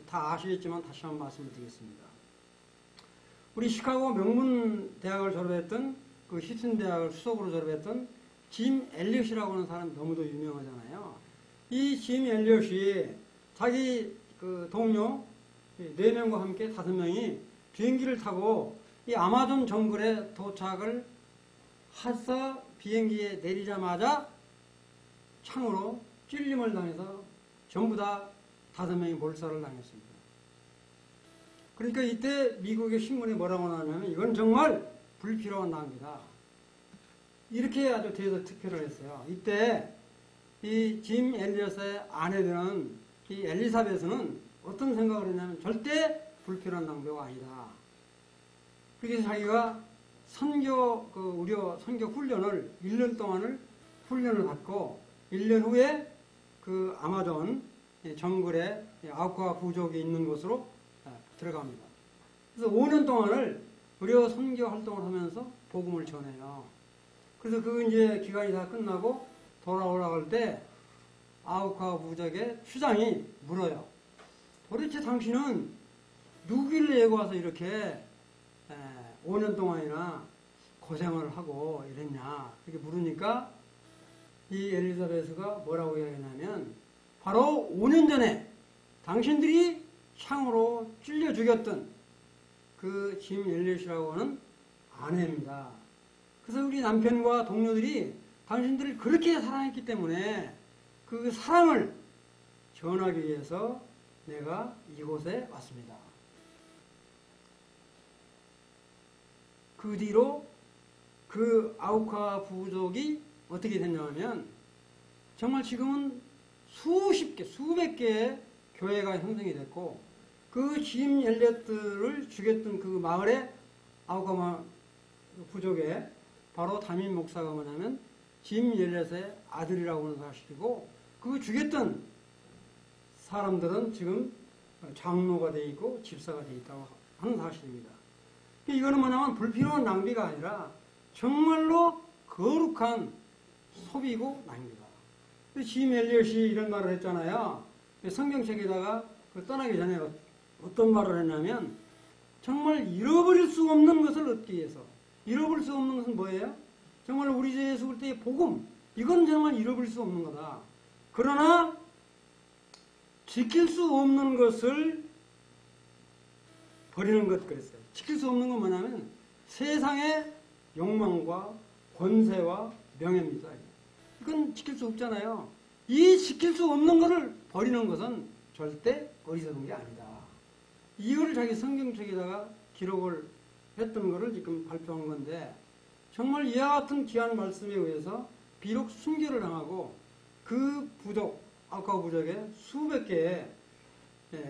다 아시겠지만 다시 한번 말씀을 드리겠습니다. 우리 시카고 명문대학을 졸업했던 그 히튼 대학을 수석으로 졸업했던 짐 엘리엇이라고 하는 사람이 너무도 유명하잖아요. 이 짐 엘리엇이 자기 그 동료 4명과 함께 5명이 비행기를 타고 이 아마존 정글에 도착을 해서 비행기에 내리자마자 창으로 찔림을 당해서 전부 다 5명이 몰살을 당했습니다. 그러니까 이때 미국의 신문에 뭐라고 나왔냐면 이건 정말 불필요한 낭비다. 이렇게 아주 뒤에서 투표를 했어요. 이때 이 짐 엘리엇의 아내되는 이 엘리사벳은 어떤 생각을 했냐면 절대 불필요한 낭비가 아니다. 그래서 자기가 선교 훈련을 1년 동안을 훈련을 받고 1년 후에 그 아마존 정글에 아우카 부족이 있는 곳으로 들어갑니다. 그래서 5년 동안을 무료 선교 활동을 하면서 복음을 전해요. 그래서 그 이제 기간이 다 끝나고 돌아오라고 때 아우카 부족의 수장이 물어요. 도대체 당신은 누구길래 여기 와서 이렇게 5년 동안이나 고생을 하고 이랬냐 이렇게 물으니까 이 엘리자베스가 뭐라고 이야기하냐면 바로 5년 전에 당신들이 창으로 찔려 죽였던 그 짐 엘리엇이라고 하는 아내입니다. 그래서 우리 남편과 동료들이 당신들을 그렇게 사랑했기 때문에 그 사랑을 전하기 위해서 내가 이곳에 왔습니다. 그 뒤로 그 아우카 부족이 어떻게 됐냐면 정말 지금은 수십 개, 수백 개의 교회가 형성이 됐고 그 짐 엘리엇들을 죽였던 그 마을의 아우카 부족의 바로 담임 목사가 뭐냐면 짐 엘리엇의 아들이라고 하는 사실이고 그 죽였던 사람들은 지금 장로가 되어 있고 집사가 되어 있다고 하는 사실입니다. 이거는 뭐냐면 불필요한 낭비가 아니라 정말로 거룩한 소비고 낭비다. 짐 엘리엇이 이런 말을 했잖아요. 성경책에다가 떠나기 전에 어떤 말을 했냐면 정말 잃어버릴 수 없는 것을 얻기 위해서 잃어버릴 수 없는 것은 뭐예요? 정말 우리 주 예수 그리스도의 복음 이건 정말 잃어버릴 수 없는 거다. 그러나 지킬 수 없는 것을 버리는 것 그랬어요. 지킬 수 없는 건 뭐냐면 세상의 욕망과 권세와 명예입니다. 이건 지킬 수 없잖아요. 이 지킬 수 없는 것을 버리는 것은 절대 어리석은 게 아니다. 이거를 자기 성경책에다가 기록을 했던 것을 지금 발표한 건데 정말 이와 같은 귀한 말씀에 의해서 비록 순교를 당하고 그 부족, 아우카 부족에 수백 개의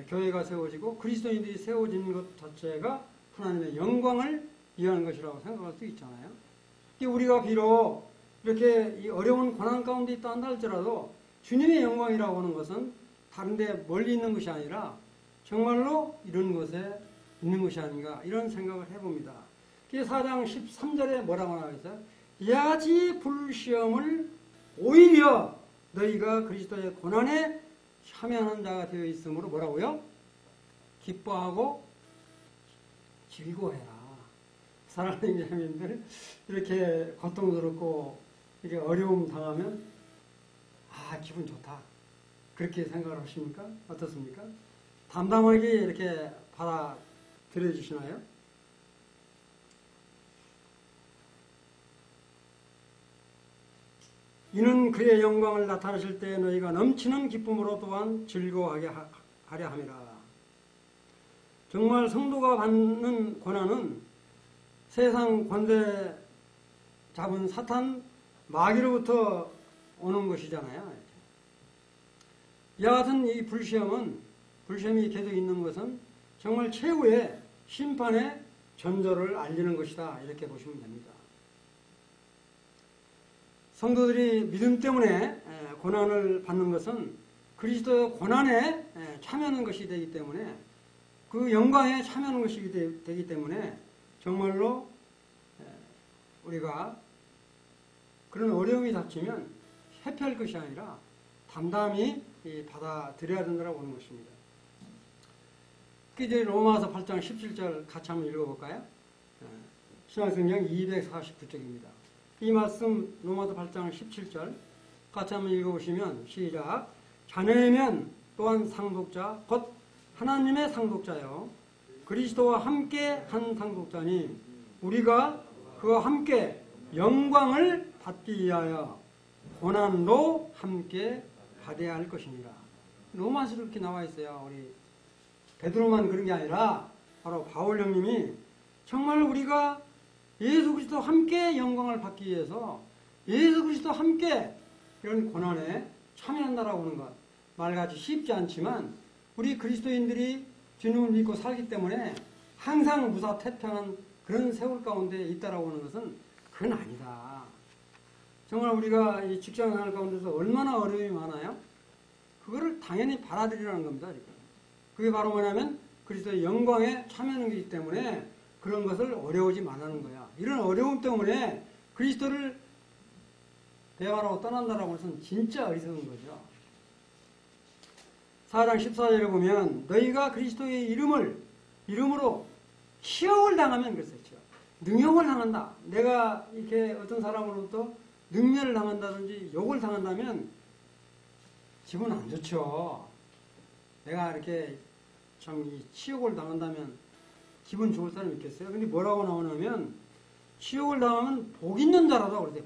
교회가 세워지고 그리스도인들이 세워지는 것 자체가 하나님의 영광을 위한 것이라고 생각할 수 있잖아요. 우리가 비록 이렇게 이 어려운 고난 가운데 있다 한다 할지라도 주님의 영광이라고 하는 것은 다른 데 멀리 있는 것이 아니라 정말로 이런 것에 있는 것이 아닌가 이런 생각을 해봅니다. 4장 13절에 뭐라고 나와 있어요? 이와 같이 불시험을 오히려 너희가 그리스도의 고난에 참여하는 자가 되어 있으므로 뭐라고요? 기뻐하고 즐거워해라. 사랑하는 자매님들 이렇게 고통스럽고 이렇게 어려움 당하면 기분 좋다. 그렇게 생각을 하십니까? 어떻습니까? 담담하게 이렇게 받아들여 주시나요? 이는 그의 영광을 나타내실 때 너희가 넘치는 기쁨으로 또한 즐거워하게 하려 함이라. 정말 성도가 받는 고난은 세상 권세 잡은 사탄 마귀로부터 오는 것이잖아요. 이와 같은 이 불시험이 계속 있는 것은 정말 최후의 심판의 전조를 알리는 것이다. 이렇게 보시면 됩니다. 성도들이 믿음 때문에 고난을 받는 것은 그리스도의 고난에 참여하는 것이 되기 때문에 그 영광에 참여하는 것이 되기 때문에 정말로 우리가 그런 어려움이 닥치면 회피할 것이 아니라 담담히 받아들여야 된다고 보는 것입니다. 이제 로마서 8장 17절 같이 한번 읽어볼까요? 신약성경 249쪽입니다. 이 말씀 로마서 8장 17절 같이 한번 읽어보시면 시작. 자녀이면 또한 상속자 곧 하나님의 상속자요 그리스도와 함께 한 상속자니 우리가 그와 함께 영광을 받기 위하여 고난도 함께 받아야 할 것이니라. 로마서로 이렇게 나와 있어요. 우리 베드로만 그런 게 아니라 바로 바울 형님이 정말 우리가 예수 그리스도와 함께 영광을 받기 위해서 예수 그리스도와 함께 이런 고난에 참여한다라고 하는 것 말같이 쉽지 않지만 우리 그리스도인들이 주님을 믿고 살기 때문에 항상 무사태평한 그런 세월 가운데 있다라고 하는 것은 그건 아니다. 정말 우리가 이 직장생활 가운데서 얼마나 어려움이 많아요? 그거를 당연히 받아들이라는 겁니다. 그게 바로 뭐냐면 그리스도의 영광에 참여하는 것이기 때문에 그런 것을 어려우지 말라는 거야. 이런 어려움 때문에 그리스도를 배반하고 떠난다라고 해서는 진짜 어리석은 거죠. 4장 14절에 보면 너희가 그리스도의 이름으로 치욕을 당하면 그랬어요. 능욕을 당한다. 내가 이렇게 어떤 사람으로부터 능멸을 당한다든지 욕을 당한다면 기분 안 좋죠. 내가 이렇게 참 이 치욕을 당한다면 기분 좋을 사람이 있겠어요? 근데 뭐라고 나오냐면 치욕을 당하면 복 있는 자로다 그러세요.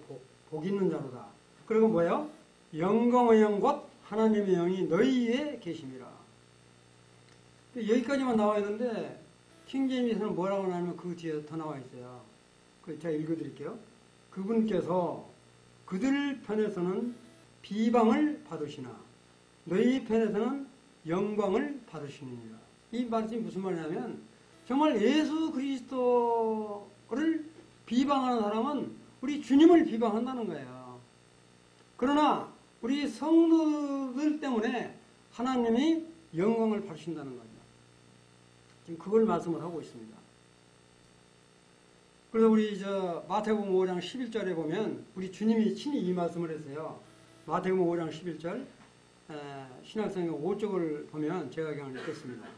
복 있는 자로다. 그리고 뭐예요? 영광의 영 곧 하나님의 영이 너희 위에 계심이라. 여기까지만 나와 있는데 킹제임스는 뭐라고 나오면 그 뒤에 더 나와 있어요. 제가 읽어드릴게요. 그분께서 그들 편에서는 비방을 받으시나 너희 편에서는 영광을 받으시느니라. 이 말씀이 무슨 말이냐면 정말 예수 그리스도를 비방하는 사람은 우리 주님을 비방한다는 거예요. 그러나 우리 성도들 때문에 하나님이 영광을 받으신다는 거죠. 지금 그걸 말씀을 하고 있습니다. 그래서 우리 마태복음 5장 11절에 보면 우리 주님이 친히 이 말씀을 했어요. 마태복음 5장 11절 신약성경 5쪽을 보면 제가 그냥 읽겠습니다.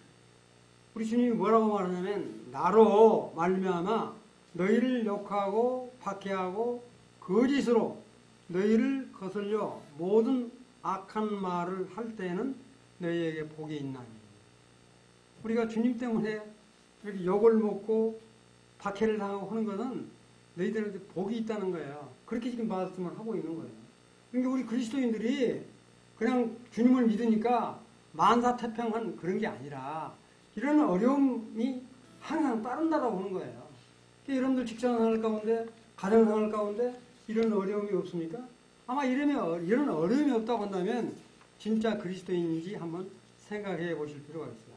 우리 주님이 뭐라고 말하냐면 나로 말미암아 너희를 욕하고 박해하고 거짓으로 너희를 거슬려 모든 악한 말을 할 때에는 너희에게 복이 있나니. 우리가 주님 때문에 이렇게 욕을 먹고 박해를 당하고 하는 것은 너희들한테 복이 있다는 거예요. 그렇게 지금 말씀을 하고 있는 거예요. 그러니까 우리 그리스도인들이 그냥 주님을 믿으니까 만사태평한 그런 게 아니라 이런 어려움이 항상 따른다라고 하는 거예요. 그러니까 여러분들 직장생활 가운데 가정생활 가운데 이런 어려움이 없습니까? 아마 이런 어려움이 없다고 한다면 진짜 그리스도인인지 한번 생각해 보실 필요가 있어요.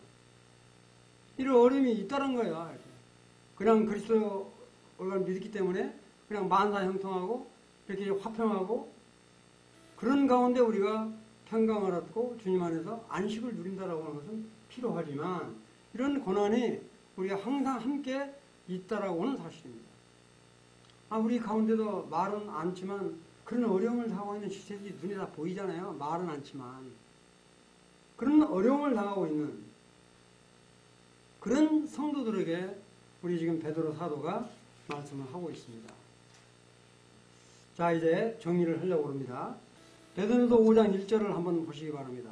이런 어려움이 있다는 거예요. 그냥 그리스도를 믿기 때문에 그냥 만사형통하고 이렇게 화평하고 그런 가운데 우리가 평강을 얻고 주님 안에서 안식을 누린다라고 하는 것은 필요하지만 이런 고난이 우리가 항상 함께 있다라고는 사실입니다. 우리 가운데도 말은 않지만 그런 어려움을 당하고 있는 지체들이 눈에 다 보이잖아요. 말은 않지만 그런 어려움을 당하고 있는 그런 성도들에게 우리 지금 베드로 사도가 말씀을 하고 있습니다. 자, 이제 정리를 하려고 합니다. 베드로서 5장 1절을 한번 보시기 바랍니다.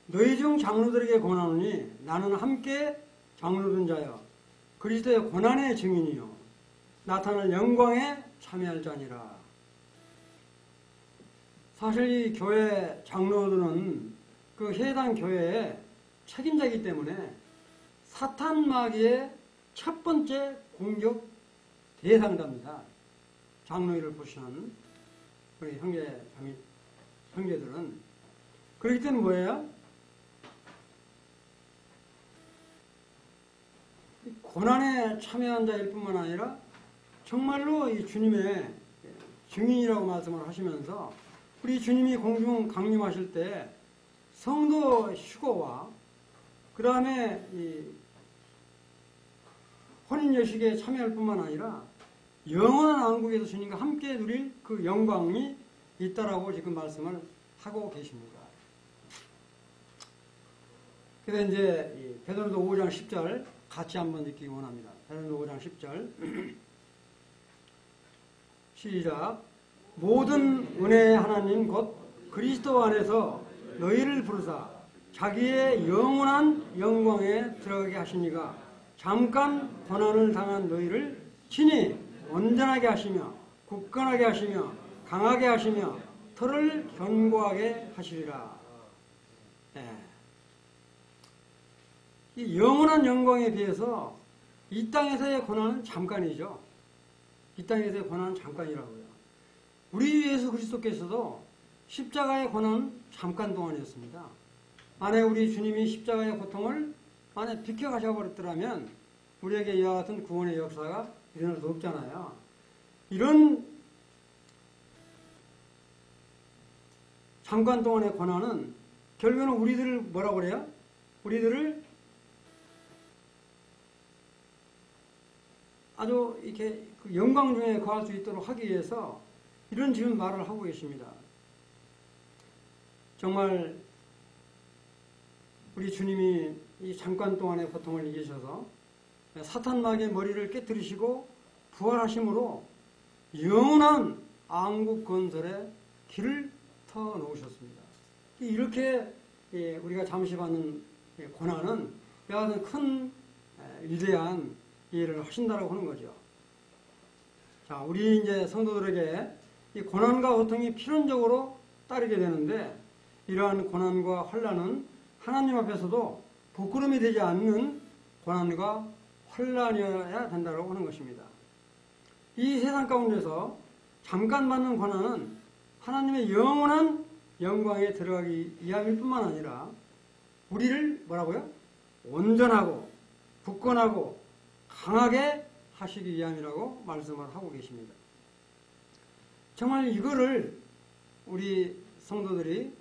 너희 중 장로들에게 권하노니 나는 함께 장로된 자여 그리스도의 고난의 증인이요 나타날 영광에 참여할 자니라. 사실 이 교회 장로들은 그 해당 교회의 책임자이기 때문에 사탄 마귀의 첫 번째 공격 대상자입니다. 장로일을 보시는 우리 형제들은. 그렇기 때문에 뭐예요? 고난에 참여한 자일 뿐만 아니라 정말로 이 주님의 증인이라고 말씀을 하시면서 우리 주님이 공중 강림하실 때 성도 휴거와 그 다음에 이 혼인여식에 참여할 뿐만 아니라 영원한 왕국에서 주님과 함께 누릴 그 영광이 있다라고 지금 말씀을 하고 계십니다. 그래서 이제 베드로서 5장 10절 같이 한번 읽기 원합니다. 베드로서 5장 10절 시작. 모든 은혜의 하나님 곧 그리스도 안에서 너희를 부르사 자기의 영원한 영광에 들어가게 하시니가 잠깐 고난을 당한 너희를 친히 온전하게 하시며 굳건하게 하시며 강하게 하시며 털을 견고하게 하시리라. 이 영원한 영광에 비해서 이 땅에서의 고난은 잠깐이죠. 이 땅에서의 고난은 잠깐이라고요. 우리 예수 그리스도께서도 십자가의 고난은 잠깐 동안이었습니다. 만약 우리 주님이 십자가의 고통을 만약 비켜가셔버렸더라면 우리에게 이와 같은 구원의 역사가 일어날 수 없잖아요. 이런 잠깐 동안의 고난은 결국에는 우리들을 뭐라고 그래요? 우리들을 아주 이렇게 그 영광 중에 거할 수 있도록 하기 위해서 이런 지금 말을 하고 계십니다. 정말 우리 주님이 이 잠깐 동안의 고통을 이기셔서 사탄 마귀의 머리를 깨뜨리시고 부활하심으로 영원한 왕국 건설의 길을 터 놓으셨습니다. 이렇게 우리가 잠시 받는 고난은 이와 같은 큰 위대한 일을 하신다라고 하는 거죠. 자, 우리 이제 성도들에게 이 고난과 고통이 필연적으로 따르게 되는데 이러한 고난과 환난은 하나님 앞에서도 부끄러움이 되지 않는 고난과 환난이어야 된다고 하는 것입니다. 이 세상 가운데서 잠깐 받는 고난은 하나님의 영원한 영광에 들어가기 위함일 뿐만 아니라 우리를 뭐라고요? 온전하고 굳건하고 강하게 하시기 위함이라고 말씀을 하고 계십니다. 정말 이거를 우리 성도들이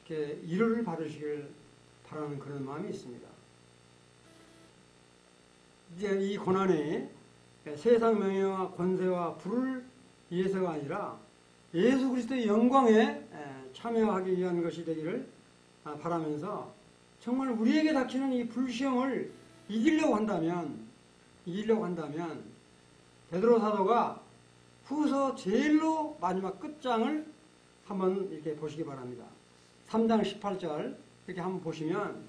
이렇게 위로를 받으시길 바라는 그런 마음이 있습니다. 이제 이 고난이 세상 명예와 권세와 부를 위해서가 아니라 예수 그리스도의 영광에 참여하기 위한 것이 되기를 바라면서 정말 우리에게 닥치는 이 불시험을 이기려고 한다면 베드로 사도가 후서 제일로 마지막 끝장을 한번 이렇게 보시기 바랍니다. 3장 18절 이렇게 한번 보시면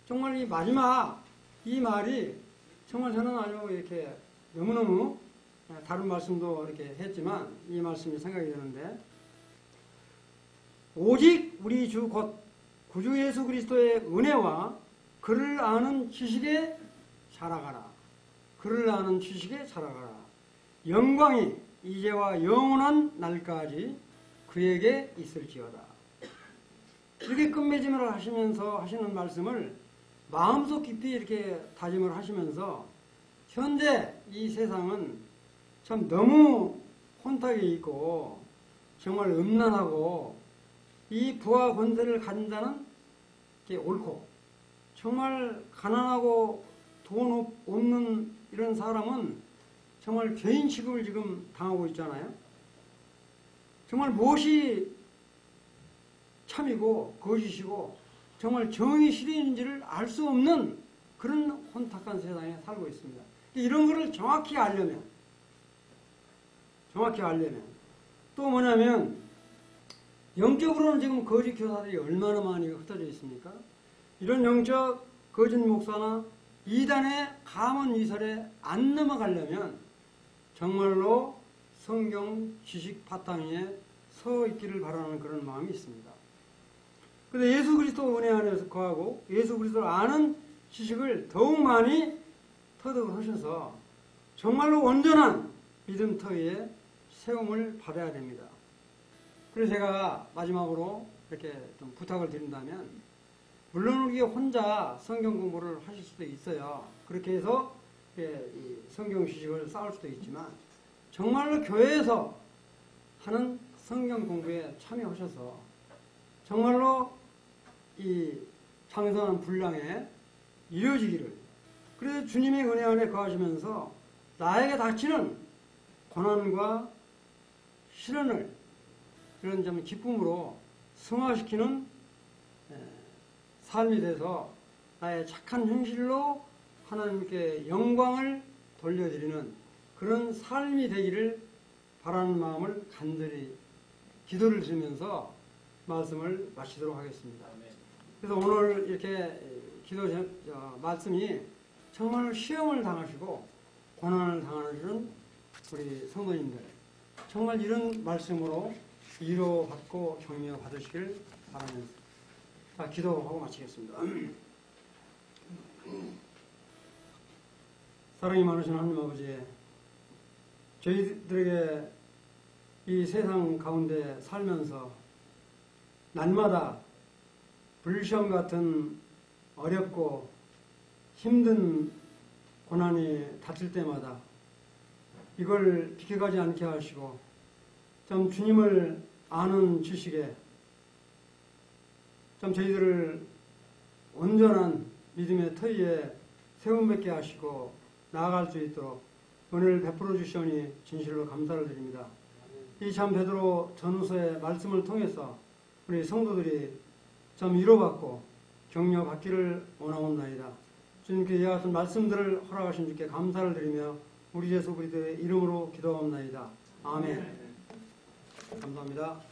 정말 이 마지막 이 말이 정말 저는 아주 이렇게 너무너무 다른 말씀도 이렇게 했지만 이 말씀이 생각이 되는데 오직 우리 주 곧 구주 예수 그리스도의 은혜와 그를 아는 지식에 자라가라. 그를 아는 지식에 자라가라. 영광이 이제와 영원한 날까지 그에게 있을지어다. 이렇게 끝맺음을 하시면서 하시는 말씀을 마음속 깊이 이렇게 다짐을 하시면서 현재 이 세상은 참 너무 혼탁해 있고 정말 음란하고 이 부와 권세를 가진 자는 게 옳고, 정말 가난하고 돈 없는 이런 사람은 정말 죄인 취급을 지금 당하고 있잖아요. 정말 무엇이 참이고 거짓이고 정말 정의 실현인지를 알 수 없는 그런 혼탁한 세상에 살고 있습니다. 이런 것을 정확히 알려면 또 뭐냐면 영적으로는 지금 거짓 교사들이 얼마나 많이 흩어져 있습니까? 이런 영적 거짓 목사나 이단의 가문 이설에 안 넘어가려면 정말로 성경 지식 바탕 위에 서 있기를 바라는 그런 마음이 있습니다. 그런데 예수 그리스도 은혜 안에서 거하고 예수 그리스도를 아는 지식을 더욱 많이 터득을 하셔서 정말로 온전한 믿음 터 위에 세움을 받아야 됩니다. 그래서 제가 마지막으로 이렇게 좀 부탁을 드린다면, 물론 우리 혼자 성경 공부를 하실 수도 있어요. 그렇게 해서 이 성경 지식을 쌓을 수도 있지만, 정말로 교회에서 하는 성경 공부에 참여하셔서 정말로 이 장성한 분량에 이루어지기를, 그래서 주님의 은혜 안에 거하시면서 나에게 닥치는 고난과 시련을 이런 좀 기쁨으로 승화시키는 삶이 돼서 나의 착한 행실로 하나님께 영광을 돌려드리는 그런 삶이 되기를 바라는 마음을 간절히 기도를 드리면서 말씀을 마치도록 하겠습니다. 그래서 오늘 이렇게 기도 말씀이 정말 시험을 당하시고 고난을 당하는 우리 성도님들, 정말 이런 말씀으로 위로받고 격려 받으시길 바라면서 기도하고 마치겠습니다. 사랑이 많으신 하나님 아버지, 저희들에게 이 세상 가운데 살면서 날마다 불시험 같은 어렵고 힘든 고난이 닥칠 때마다 이걸 비켜가지 않게 하시고 좀 주님을 아는 지식에 좀 저희들을 온전한 믿음의 터 위에 세움받게 하시고 나아갈 수 있도록 은혜를 베풀어 주시오니 진실로 감사를 드립니다. 이 참 베드로 전후서의 말씀을 통해서 우리 성도들이 좀 위로받고 격려받기를 원하옵나이다. 주님께 이와 같은 말씀들을 허락하신 주께 감사를 드리며 우리 예수 그리스도의 이름으로 기도하옵나이다. 아멘. 감사합니다.